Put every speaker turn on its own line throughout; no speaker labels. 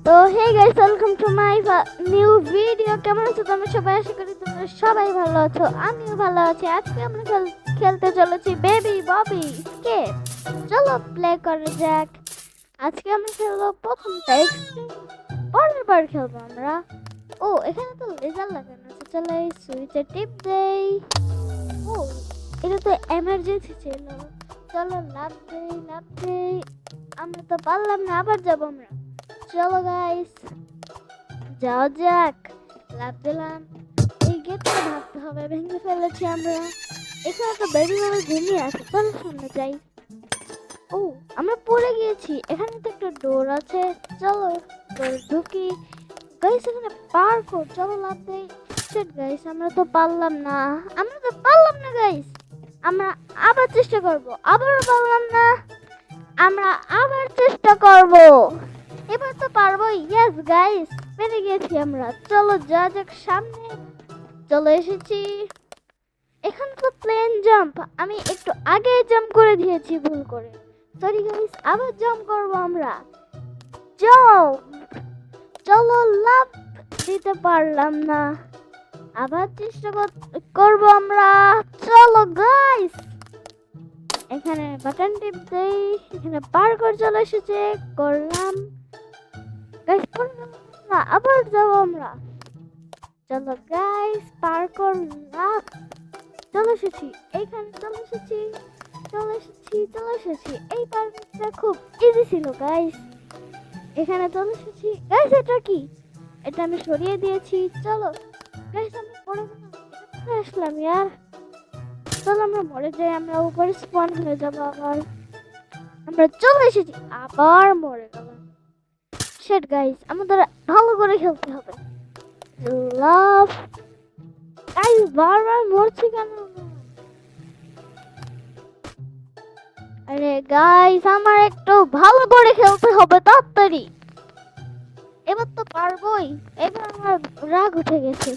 তো hey guys, welcome to my new video. কেমন আছো তোমরা সবাই? আশা করি তোমরা সবাই ভালো আছো, আমিও ভালো আছি। আজকে আমরা খেলতে চলেছি বেবি ববি স্কেপ। চলো প্লে করা যাক। আজকে আমরা খেলবো প্রথমটা এক্সট্রিম, পরের বার খেলবো আমরা। ও এখানে তো লেজার লাগানো আছে, চলো এই সুইচে টিপ দেই। ও এটা তো এমার্জেন্সি ছিল, চলো লাভ দেই। আমরা তো পারলাম না, আবার যাবো আমরা। চলো গাইস যাও যাক, লাভ দিলাম। এই গেটটা ভাবতে হবে, ভেঙে ফেলেছি আমরা। এখানে তো বেবি বাবা ঘুমিয়ে আছে, চলো সামনে যাই। ও আমরা পড়ে গিয়েছি, এখানে তো একটা ডোর আছে, চলো ডোরে ঢুকি। গাইস এখানে পারকোর, চলো লাভ দেই। শিট গাইস আমরা তো পারলাম না গাইস। আমরা আবার চেষ্টা করব, আবারও পারলাম না। আমরা আবার চেষ্টা করব, এবার তো পারবো। ইয়েস গাইস পেরে গেছি আমরা। চলো যা যাক সামনে, চলে এসেছি। এখানে তো প্লেন জাম্প, আমি একটু আগে জাম্প করে দিয়েছি ভুল করে, সরি গাইস। আবার জাম্প করব আমরা, জাম্প। চলো লাভ দিতে পারলাম না, আবার চেষ্টা করব আমরা। চলো গাইস এখানে বাটন টিপ দেই, এখানে পার্কোর চলে এসেছে, করলাম গাইস। না আবার যাবো আমরা, চলো গাইস পার্কোর লাভ। চলে এসেছি এইখানে, চলে এসেছি। এই পার্কটা খুব ইজি ছিল গাইস, এখানে চলে এসেছি। গাইস এটা কি? এটা আমি সরিয়ে দিয়েছি। চলো গাইস আমরা পড়ে গেলাম, এটা আসলাম ইয়ার। চলো আমরা মরে যাই, আমরা উপরে স্পন হয়ে যাবো আবার। আমরা চলে এসেছি, আবার মরে গেলাম। শিট গাইস আমাদের ভালো করে খেলতে হবে। লাভ গাইস, বারবার মরছি কেন? আরে গাইস আমার একটু ভালো করে খেলতে হবে তাড়াতাড়ি। এবার তো পারবোই, এবার আমার রাগ উঠে গেছে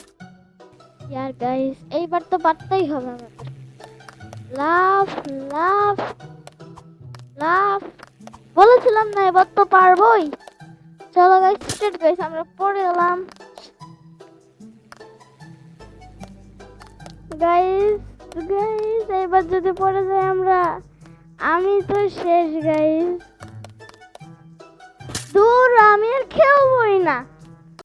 ইয়ার গাইস। এইবার তো পারতেই হবে আমাদের। লাভ লাভ লাভ, বলেছিলাম না এবার তো পারবোই। চলো গাইস স্ট্রেট গাইস আমরা পড়ে এলাম গাইস। এবার যদি পড়ে যাই আমরা, আমি তো শেষ গাইস। দূর আমি আর খেলবই না।